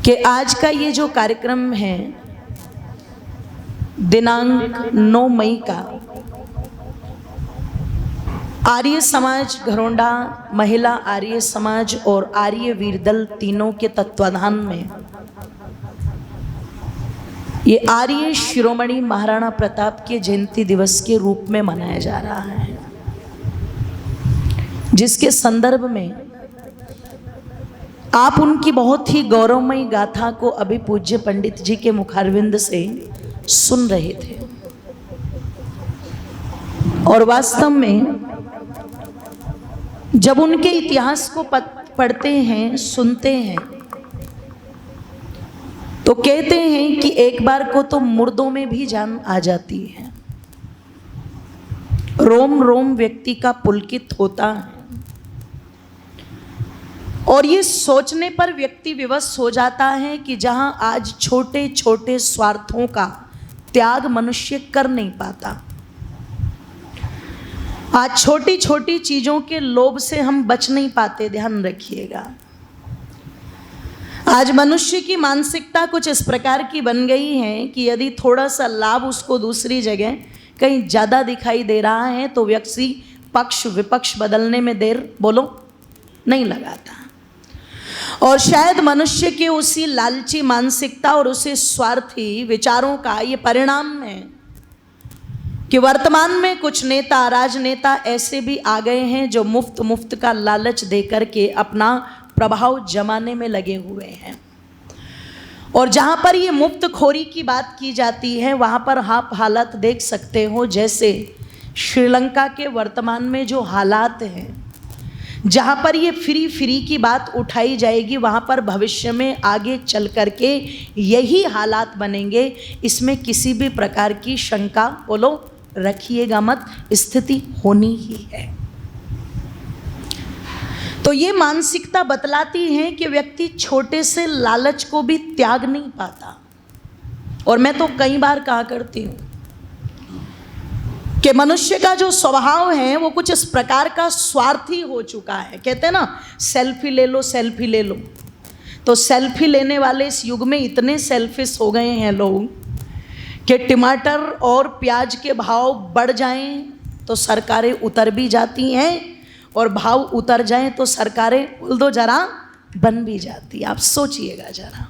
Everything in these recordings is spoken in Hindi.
कि आज का ये जो कार्यक्रम है दिनांक 9 मई का आर्य समाज घरोंडा, महिला आर्य समाज और आर्य वीरदल तीनों के तत्वाधान में ये आर्य शिरोमणि महाराणा प्रताप के जयंती दिवस के रूप में मनाया जा रहा है, जिसके संदर्भ में आप उनकी बहुत ही गौरवमयी गाथा को अभी पूज्य पंडित जी के मुखारविंद से सुन रहे थे। और वास्तव में जब उनके इतिहास को पढ़ते हैं, सुनते हैं, तो कहते हैं कि एक बार को तो मुर्दों में भी जान आ जाती है, रोम रोम व्यक्ति का पुलकित होता है। और ये सोचने पर व्यक्ति विवश हो जाता है कि जहां आज छोटे छोटे स्वार्थों का त्याग मनुष्य कर नहीं पाता, आज छोटी छोटी चीजों के लोभ से हम बच नहीं पाते। ध्यान रखिएगा, आज मनुष्य की मानसिकता कुछ इस प्रकार की बन गई है कि यदि थोड़ा सा लाभ उसको दूसरी जगह कहीं ज़्यादा दिखाई दे रहा है तो व्यक्ति पक्ष विपक्ष बदलने में देर बोलो नहीं लगाता। और शायद मनुष्य के उसी लालची मानसिकता और उसी स्वार्थी विचारों का ये परिणाम है कि वर्तमान में कुछ नेता, राजनेता ऐसे भी आ गए हैं जो मुफ्त का लालच दे करके अपना प्रभाव जमाने में लगे हुए हैं। और जहाँ पर ये मुफ्तखोरी की बात की जाती है वहाँ पर आप हालात देख सकते हो, जैसे श्रीलंका के वर्तमान में जो हालात हैं, जहाँ पर ये फ्री की बात उठाई जाएगी वहाँ पर भविष्य में आगे चल करके यही हालात बनेंगे। इसमें किसी भी प्रकार की शंका बोलो रखिएगा मत, स्थिति होनी ही है। तो ये मानसिकता बतलाती है कि व्यक्ति छोटे से लालच को भी त्याग नहीं पाता। और मैं तो कई बार कहा करती हूँ कि मनुष्य का जो स्वभाव है वो कुछ इस प्रकार का स्वार्थी हो चुका है। कहते हैं ना, सेल्फी ले लो, सेल्फी ले लो। तो सेल्फी लेने वाले इस युग में इतने सेल्फिश हो गए हैं लोग कि टमाटर और प्याज के भाव बढ़ जाएं तो सरकारें उतर भी जाती हैं, और भाव उतर जाएं तो सरकारें बोल दो जरा बन भी जाती। आप सोचिएगा जरा,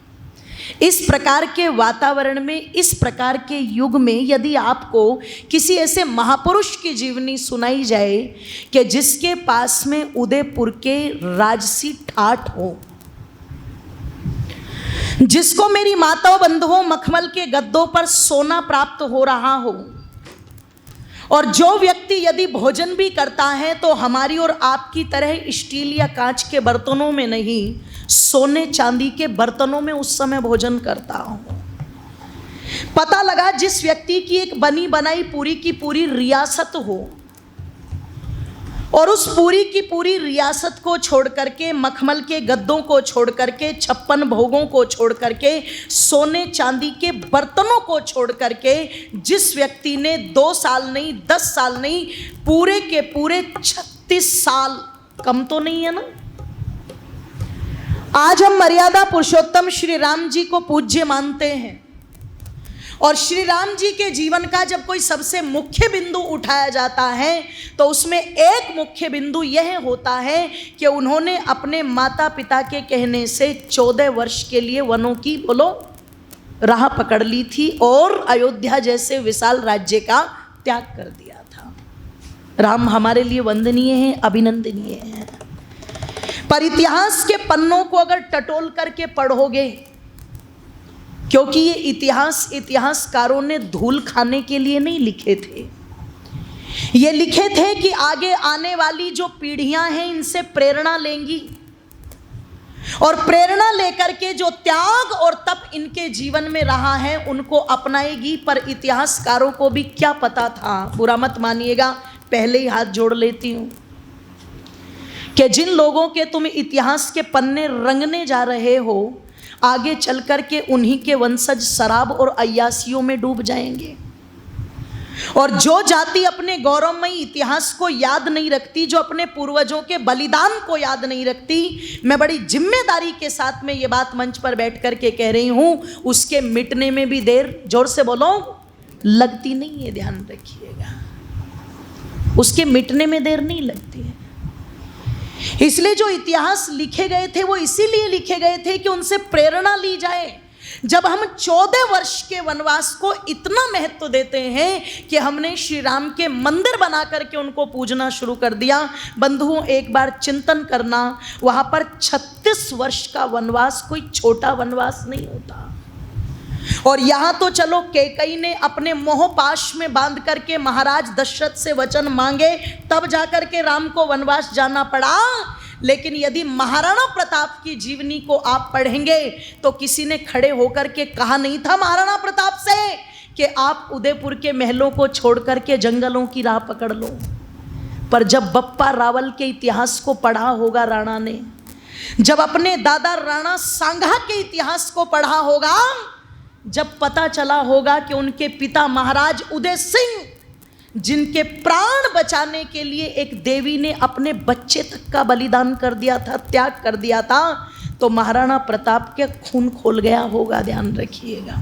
इस प्रकार के वातावरण में, इस प्रकार के युग में यदि आपको किसी ऐसे महापुरुष की जीवनी सुनाई जाए कि जिसके पास में उदयपुर के राजसी ठाठ हो, जिसको मेरी माताओं बंधुओं मखमल के गद्दों पर सोना प्राप्त हो रहा हो, और जो व्यक्ति यदि भोजन भी करता है तो हमारी और आपकी तरह स्टील या कांच के बर्तनों में नहीं, सोने चांदी के बर्तनों में उस समय भोजन करता हूं। पता लगा जिस व्यक्ति की एक बनी बनाई पूरी की पूरी रियासत हो, और उस पूरी की पूरी रियासत को छोड़ करके, मखमल के गद्दों को छोड़ करके, 56 भोगों को छोड़ करके, सोने चांदी के बर्तनों को छोड़ करके, जिस व्यक्ति ने 2 साल नहीं, 10 साल नहीं, पूरे के पूरे 36 साल, कम तो नहीं है ना। आज हम मर्यादा पुरुषोत्तम श्री राम जी को पूज्य मानते हैं, और श्री राम जी के जीवन का जब कोई सबसे मुख्य बिंदु उठाया जाता है तो उसमें एक मुख्य बिंदु यह होता है कि उन्होंने अपने माता पिता के कहने से 14 वर्ष के लिए वनों की बोलो राह पकड़ ली थी और अयोध्या जैसे विशाल राज्य का त्याग कर दिया था। राम हमारे लिए वंदनीय है, अभिनंदनीय है। पर इतिहास के पन्नों को अगर टटोल करके पढ़ोगे, क्योंकि ये इतिहासकारों ने धूल खाने के लिए नहीं लिखे थे, ये लिखे थे कि आगे आने वाली जो पीढ़ियां हैं इनसे प्रेरणा लेंगी, और प्रेरणा लेकर के जो त्याग और तप इनके जीवन में रहा है उनको अपनाएगी। पर इतिहासकारों को भी क्या पता था, बुरा मत मानिएगा, पहले ही हाथ जोड़ लेती हूं कि जिन लोगों के तुम इतिहास के पन्ने रंगने जा रहे हो, आगे चल कर के उन्हीं के वंशज शराब और अय्यासियों में डूब जाएंगे। और जो जाति अपने गौरवमयी इतिहास को याद नहीं रखती, जो अपने पूर्वजों के बलिदान को याद नहीं रखती, मैं बड़ी जिम्मेदारी के साथ में ये बात मंच पर बैठ कर के कह रही हूं, उसके मिटने में भी देर, जोर से बोलो, लगती नहीं है। ध्यान रखिएगा, उसके मिटने में देर नहीं लगती है। इसलिए जो इतिहास लिखे गए थे वो इसीलिए लिखे गए थे कि उनसे प्रेरणा ली जाए। जब हम 14 वर्ष के वनवास को इतना महत्व देते हैं कि हमने श्री राम के मंदिर बना करके उनको पूजना शुरू कर दिया। बंधुओं, एक बार चिंतन करना, वहां पर 36 वर्ष का वनवास कोई छोटा वनवास नहीं होता। और यहां तो चलो कैकेयी ने अपने मोहपाश में बांध करके महाराज दशरथ से वचन मांगे, तब जाकर के राम को वनवास जाना पड़ा। लेकिन यदि महाराणा प्रताप की जीवनी को आप पढ़ेंगे तो किसी ने खड़े होकर के कहा नहीं था महाराणा प्रताप से कि आप उदयपुर के महलों को छोड़ करके जंगलों की राह पकड़ लो। पर जब बप्पा रावल के इतिहास को पढ़ा होगा राणा ने, जब अपने दादा राणा सांगा के इतिहास को पढ़ा होगा, जब पता चला होगा कि उनके पिता महाराज उदय सिंह, जिनके प्राण बचाने के लिए एक देवी ने अपने बच्चे तक का बलिदान कर दिया था, त्याग कर दिया था, तो महाराणा प्रताप के खून खोल गया होगा। ध्यान रखिएगा।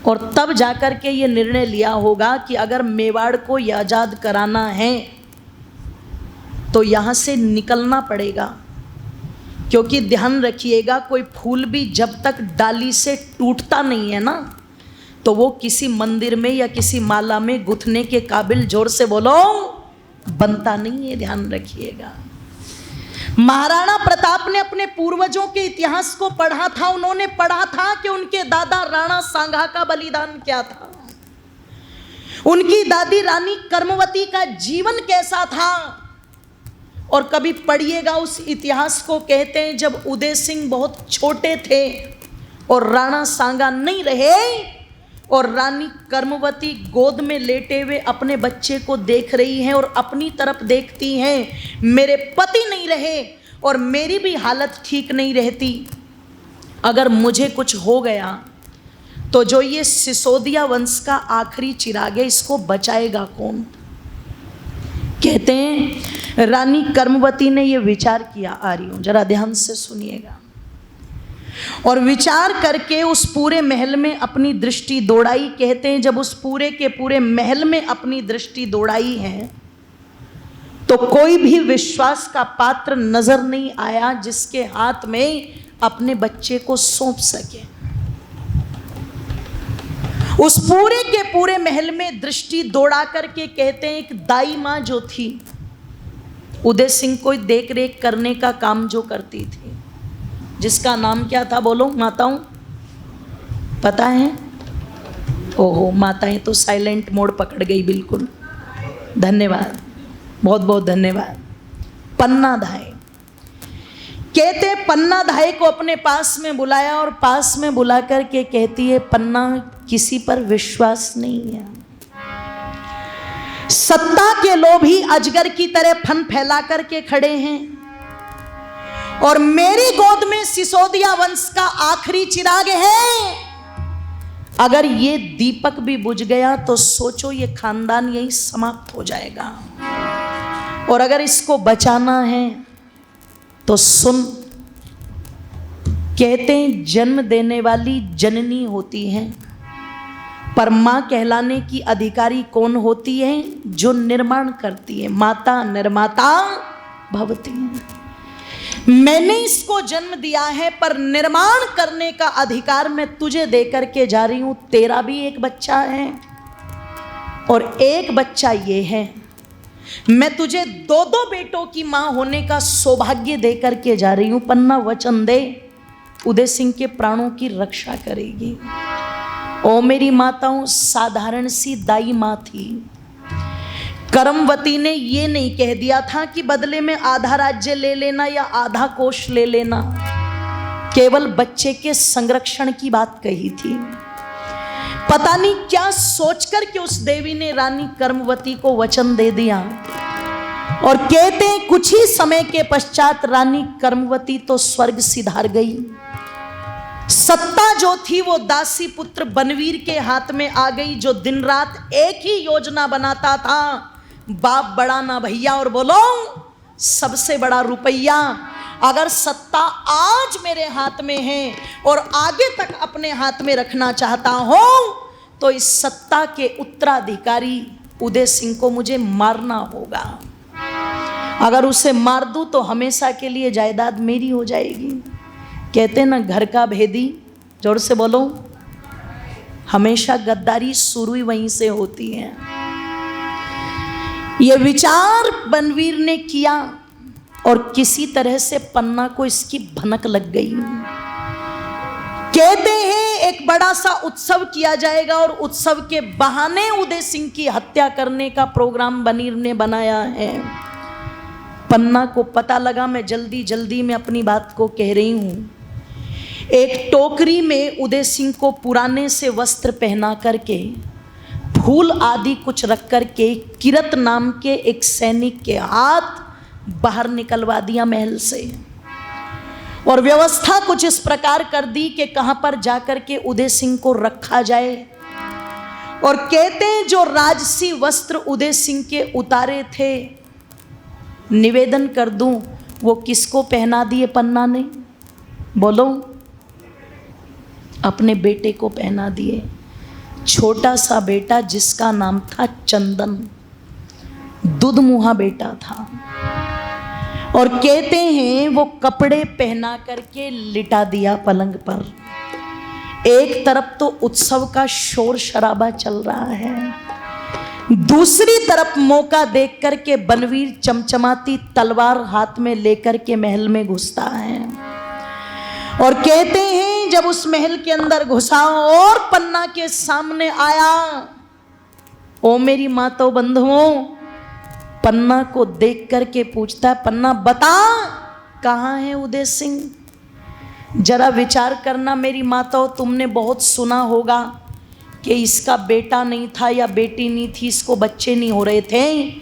और तब जाकर के ये निर्णय लिया होगा कि अगर मेवाड़ को आजाद कराना है तो यहाँ से निकलना पड़ेगा। क्योंकि ध्यान रखिएगा, कोई फूल भी जब तक डाली से टूटता नहीं है ना, तो वो किसी मंदिर में या किसी माला में गुथने के काबिल, जोर से बोलो, बनता नहीं है। ध्यान रखिएगा। महाराणा प्रताप ने अपने पूर्वजों के इतिहास को पढ़ा था। उन्होंने पढ़ा था कि उनके दादा राणा सांगा का बलिदान क्या था, उनकी दादी रानी कर्मवती का जीवन कैसा था। और कभी पढ़िएगा उस इतिहास को, कहते हैं जब उदय सिंह बहुत छोटे थे और राणा सांगा नहीं रहे और रानी कर्मवती गोद में लेटे हुए अपने बच्चे को देख रही हैं और अपनी तरफ देखती हैं, मेरे पति नहीं रहे और मेरी भी हालत ठीक नहीं रहती, अगर मुझे कुछ हो गया तो जो ये सिसोदिया वंश का आखिरी चिराग है, इसको बचाएगा कौन। कहते हैं रानी कर्मवती ने ये विचार किया, आ रही हूं, जरा ध्यान से सुनिएगा। और विचार करके उस पूरे महल में अपनी दृष्टि दौड़ाई। कहते हैं जब उस पूरे के पूरे महल में अपनी दृष्टि दौड़ाई है तो कोई भी विश्वास का पात्र नजर नहीं आया जिसके हाथ में अपने बच्चे को सौंप सके। उस पूरे के पूरे महल में दृष्टि दौड़ा करके कहते हैं एक दाई माँ जो थी, उदय सिंह को देख रेख करने का काम जो करती थी, जिसका नाम क्या था बोलो माताओं, पता है? ओहो, माताएं तो साइलेंट मोड पकड़ गई बिल्कुल। धन्यवाद, बहुत बहुत धन्यवाद। पन्ना धाय। कहते पन्ना धाय को अपने पास में बुलाया और पास में बुला कर के कहती है, पन्ना किसी पर विश्वास नहीं है, सत्ता के लोभ ही अजगर की तरह फन फैला करके खड़े हैं और मेरी गोद में सिसोदिया वंश का आखिरी चिराग है। अगर ये दीपक भी बुझ गया तो सोचो ये खानदान यही समाप्त हो जाएगा। और अगर इसको बचाना है तो सुन, कहते हैं जन्म देने वाली जननी होती है, पर मां कहलाने की अधिकारी कौन होती है? जो निर्माण करती है। माता निर्माता भवती है। मैंने इसको जन्म दिया है पर निर्माण करने का अधिकार मैं तुझे देकर के जा रही हूं। तेरा भी एक बच्चा है और एक बच्चा ये है, मैं तुझे दो दो बेटों की मां होने का सौभाग्य देकर के जा रही हूं। पन्ना वचन दे, उदय सिंह के प्राणों की रक्षा करेगी। ओ मेरी माताओं, साधारण सी दाई मां थी। कर्मवती ने ये नहीं कह दिया था कि बदले में आधा राज्य ले लेना या आधा कोष ले लेना, केवल बच्चे के संरक्षण की बात कही थी। पता नहीं क्या सोचकर के उस देवी ने रानी कर्मवती को वचन दे दिया। और कहते हैं कुछ ही समय के पश्चात रानी कर्मवती तो स्वर्ग सिधार गई। सत्ता जो थी वो दासी पुत्र बनवीर के हाथ में आ गई, जो दिन रात एक ही योजना बनाता था, बाप बड़ा ना भैया, और बोलो सबसे बड़ा रुपया। अगर सत्ता आज मेरे हाथ में है और आगे तक अपने हाथ में रखना चाहता हूं, तो इस सत्ता के उत्तराधिकारी उदय सिंह को मुझे मारना होगा। अगर उसे मार दूं तो हमेशा के लिए जायदाद मेरी हो जाएगी। कहते ना घर का भेदी, जोर से बोलो, हमेशा गद्दारी शुरू ही वहीं से होती है। ये विचार बनवीर ने किया और किसी तरह से पन्ना को इसकी भनक लग गई। कहते हैं एक बड़ा सा उत्सव किया जाएगा और उत्सव के बहाने उदय सिंह की हत्या करने का प्रोग्राम बनवीर ने बनाया है। पन्ना को पता लगा, मैं जल्दी जल्दी में अपनी बात को कह रही हूँ। एक टोकरी में उदय सिंह को पुराने से वस्त्र पहना करके, फूल आदि कुछ रख करके किरत नाम के एक सैनिक के हाथ बाहर निकलवा दिया महल से, और व्यवस्था कुछ इस प्रकार कर दी कि कहां पर जाकर के उदय सिंह को रखा जाए। और कहते हैं जो राजसी वस्त्र उदय सिंह के उतारे थे, निवेदन कर दूं, वो किसको पहना दिए पन्ना ने? बोलो, अपने बेटे को पहना दिए। छोटा सा बेटा जिसका नाम था चंदन, दुधमुहा बेटा था। और कहते हैं वो कपड़े पहना करके लिटा दिया पलंग पर। एक तरफ तो उत्सव का शोर शराबा चल रहा है, दूसरी तरफ मौका देख करके बनवीर चमचमाती तलवार हाथ में लेकर के महल में घुसता है। और कहते हैं जब उस महल के अंदर घुसा और पन्ना के सामने आया, ओ मेरी मातो बंधुओं, पन्ना को देख करके पूछता है, पन्ना बता कहाँ है उदय सिंह? जरा विचार करना मेरी माताओं, तुमने बहुत सुना होगा कि इसका बेटा नहीं था या बेटी नहीं थी, इसको बच्चे नहीं हो रहे थे,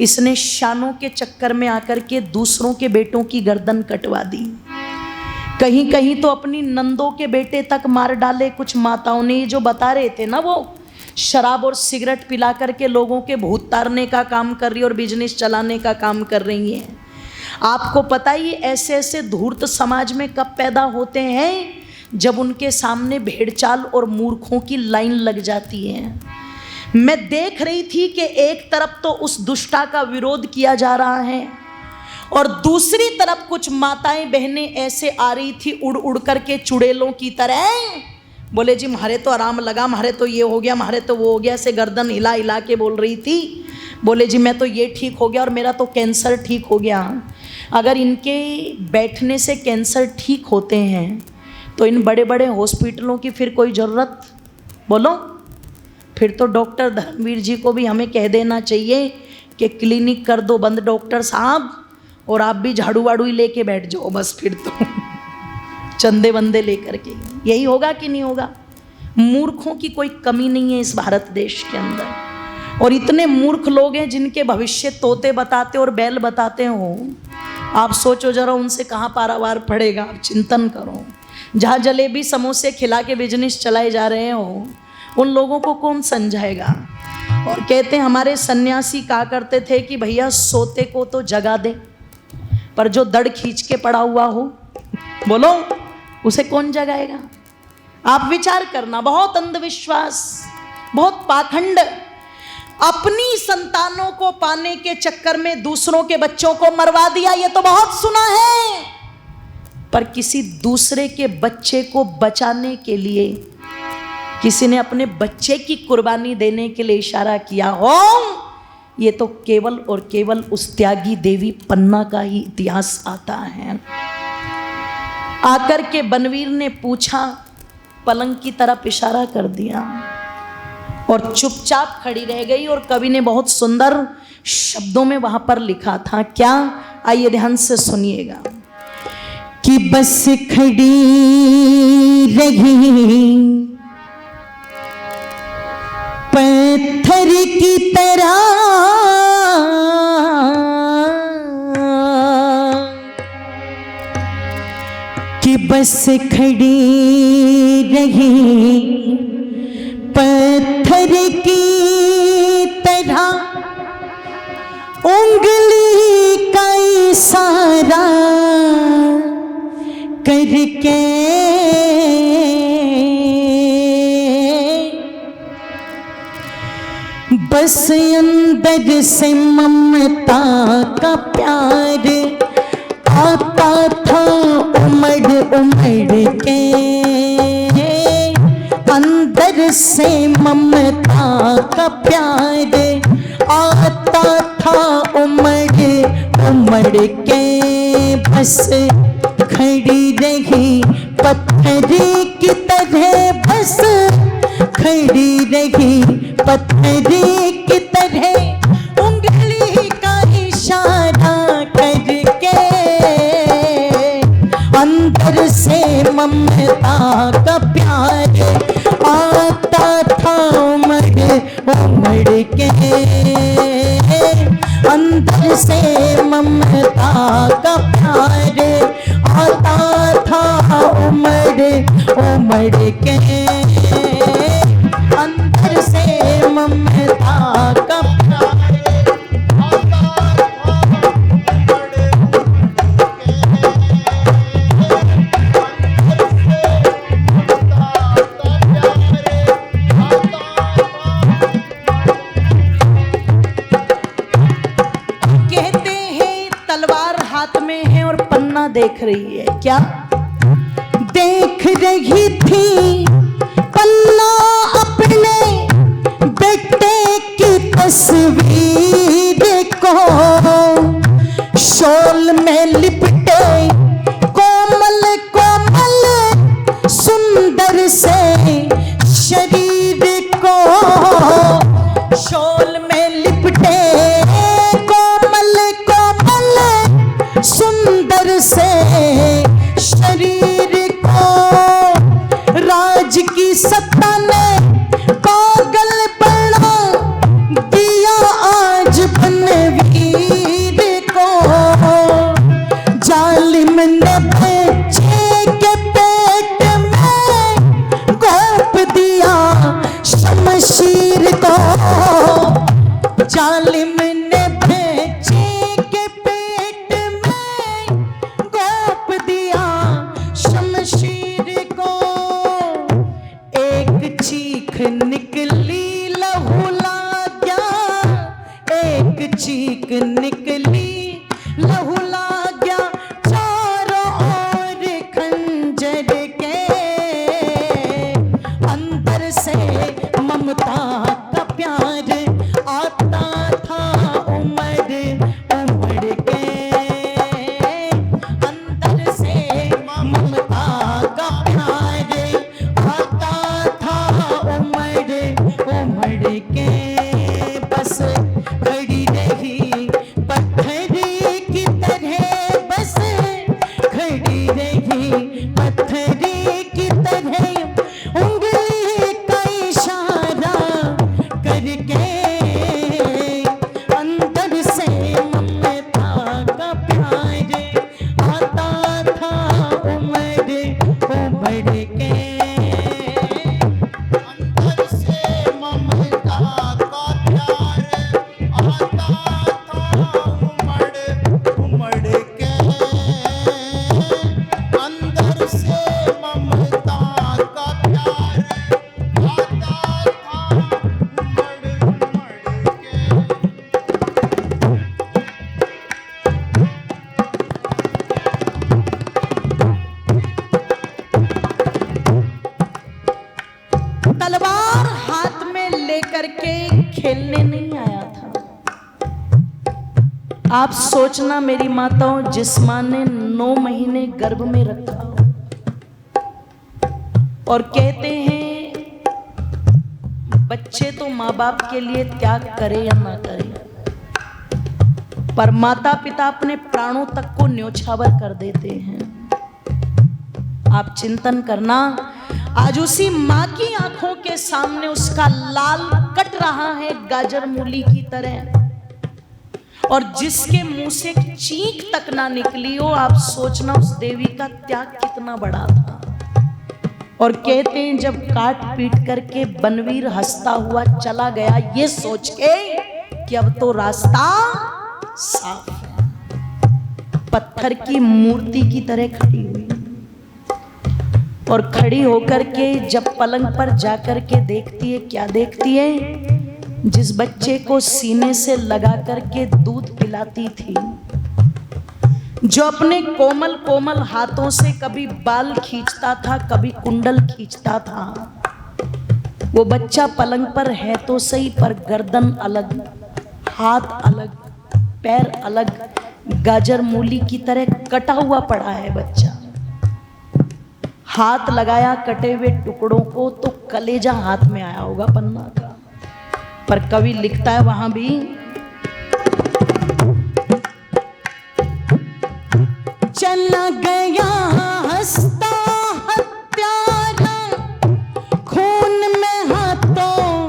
इसने शानों के चक्कर में आकर के दूसरों के बेटों की गर्दन कटवा दी। कहीं कहीं तो अपनी नंदों के बेटे तक मार डाले कुछ माताओं ने। जो बता रहे थे ना, वो शराब और सिगरेट पिला करके लोगों के भूत तारने का काम कर रही और बिजनेस चलाने का काम कर रही हैं। आपको पता ही ऐसे ऐसे धूर्त समाज में कब पैदा होते हैं? जब उनके सामने भेड़चाल और मूर्खों की लाइन लग जाती है। मैं देख रही थी कि एक तरफ तो उस दुष्टा का विरोध किया जा रहा है और दूसरी तरफ कुछ माताएं बहनें ऐसे आ रही थी उड़ उड़ करके चुड़ैलों की तरह। बोले जी म्हारे तो आराम लगा, म्हारे तो ये हो गया, म्हारे तो वो हो गया, से गर्दन हिला हिला के बोल रही थी। बोले जी मैं तो ये ठीक हो गया और मेरा तो कैंसर ठीक हो गया। अगर इनके बैठने से कैंसर ठीक होते हैं तो इन बड़े बड़े हॉस्पिटलों की फिर कोई ज़रूरत? बोलो, फिर तो डॉक्टर धर्मवीर जी को भी हमें कह देना चाहिए कि क्लिनिक कर दो बंद डॉक्टर साहब, और आप भी झाड़ू वाड़ू ही लेके बैठ जाओ बस, फिर तो चंदे वंदे लेकर के। यही होगा कि नहीं होगा? मूर्खों की कोई कमी नहीं है इस भारत देश के अंदर, और इतने मूर्ख लोग हैं जिनके भविष्य तोते बताते और बैल बताते हो। आप सोचो जरा उनसे कहाँ पारावार पड़ेगा। आप चिंतन करो। जहाँ जलेबी समोसे खिला के बिजनेस चलाए जा रहे हो, उन लोगों को कौन समझाएगा? और कहते हैं हमारे सन्यासी कहा करते थे कि भैया सोते को तो जगा दे, पर जो दड़ खींच के पड़ा हुआ हो, बोलो उसे कौन जगाएगा? आप विचार करना। बहुत अंधविश्वास, बहुत पाखंड, अपनी संतानों को पाने के चक्कर में दूसरों के बच्चों को मरवा दिया, ये तो बहुत सुना है। पर किसी दूसरे के बच्चे को बचाने के लिए किसी ने अपने बच्चे की कुर्बानी देने के लिए इशारा किया हो, ये तो केवल और केवल उस त्यागी देवी पन्ना का ही इतिहास आता है। आकर के बनवीर ने पूछा, पलंग की तरफ इशारा कर दिया और चुपचाप खड़ी रह गई। और कवि ने बहुत सुंदर शब्दों में वहां पर लिखा था, क्या? आइए ध्यान से सुनिएगा। कि बस खड़ी रही पत्थर की तरह, कि बस खड़ी रही पत्थर की तरह, उंगली का इशारा करके बस अंदर से ममता का प्यार आता था उमड़ उमड़ के, अंदर से ममता का प्यार आता था उमड़ उमड़ के, बस खड़ी रही पत्थर की तरह, बस खड़ी रही पत्थर की तरह, उंगली का इशारा करके अंदर से ममता का प्यार आता था उमड़ उमड़ के, अंदर से ममता का प्यार आता था उमड़ उमड़ के, अंदर से ममता का प्यार आता था कहते हैं तलवार हाथ में है और पन्ना देख रही है, क्या देख रही थी पन्ना अपने बेटे की तस्वीर को, शॉल में लिपटे कोमल कोमल सुंदर से शरीर को, शॉल में लिपटे कोमल कोमल सुंदर से शरीर को, राज की सत्ता ने पागल बना दिया आज बनवीर को, जालिम ने बच्चे के पेट में घोंप दिया शमशीर को, जालिम ने बच्चे के पेट में घोंप दिया शमशीर को, एक चीख निकली लहू लाग्या, एक चीख निकली लहू लाग्या, चारों ओर खंजर के, अंदर से ममता का प्यार आता था उमड़ उमड़ के, अंदर से ममता का प्यार आता था उमड़ उमड़ के, बस खड़ी रही पत्थर की तरह, बस खड़ी रही पत्थर की तरह, उंगली का इशारा करके अंदर से ममता का प्यार आता था उमड़ उमड़ के, अंदर से ममता का प्यार आता था उमड़ उमड़ के, अंदर से ममता का प्यार आता था तलवार हाथ में लेकर के खेलने नहीं आया था। आप सोचना मेरी माताओं, जिस मां ने 9 महीने गर्भ में रखा और कहते हैं बच्चे तो माँ बाप के लिए त्याग करे या ना करे, पर माता पिता अपने प्राणों तक को न्योछावर कर देते हैं। आप चिंतन करना, आज उसी माँ की आंखों के सामने उसका लाल कट रहा है गाजर मूली की तरह, और जिसके मुंह से चीख तक ना निकली हो, आप सोचना उस देवी का त्याग कितना बड़ा था। और कहते हैं जब काट पीट करके बनवीर हंसता हुआ चला गया, ये सोच के कि अब तो रास्ता साफ है, पत्थर की मूर्ति की तरह खड़ी हुई। और खड़ी होकर के जब पलंग पर जाकर के देखती है, क्या देखती है? जिस बच्चे को सीने से लगा करके दूध पिलाती थी, जो अपने कोमल कोमल हाथों से कभी बाल खींचता था, कभी कुंडल खींचता था, वो बच्चा पलंग पर है तो सही, पर गर्दन अलग, हाथ अलग, पैर अलग, गाजर मूली की तरह कटा हुआ पड़ा है बच्चा। हाथ लगाया कटे हुए टुकड़ों को तो कलेजा हाथ में आया होगा पन्ना का। पर कवि लिखता है वहां भी, चला गया हंसता हत्यारा, खून में हाथों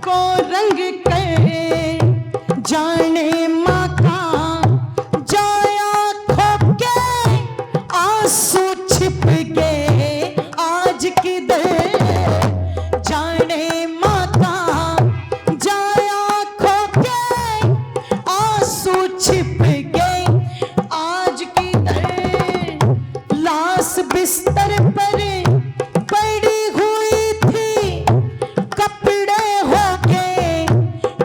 को रंग कर, जाने माँ का जाया खो के, आंसू छिप गए आज किधर, जाने माँ का जाया खो के, आंसू छिप गए बिस्तर पर पड़ी हुई थी, कपड़े हो गए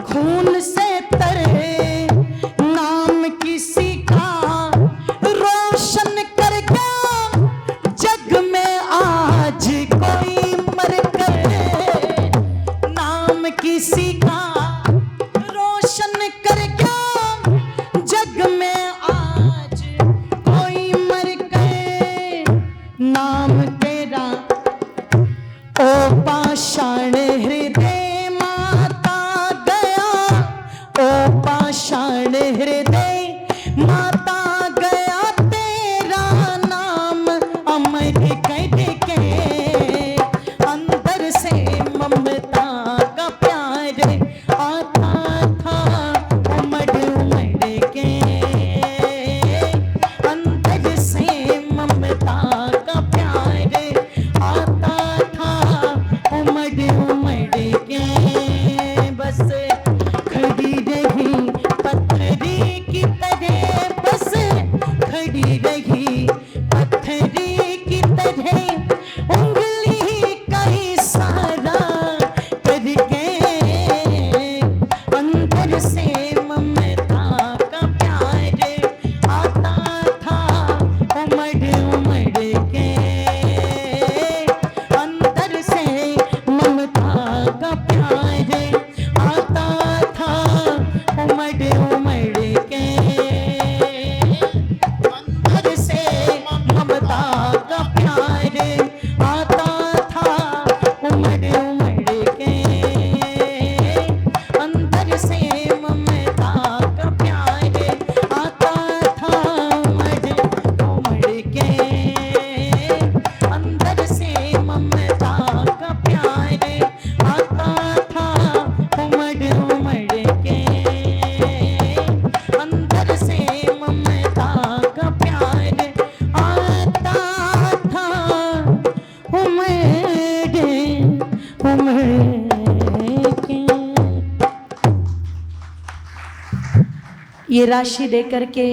खून से तरे, नाम किसी का रोशन कर गया जग में आज कोई मर कर, नाम किसी का रोशन कर गया जग में आज कोई मर कर, नाम तेरा ओ पाषाण हृदय माता गया, ओ पाषाण हृदय माता गया, तेरा नाम अमर करके, अंदर से ममता का प्यार आता था उमड़ उमड़ के, अंदर से ममता ये राशि दे करके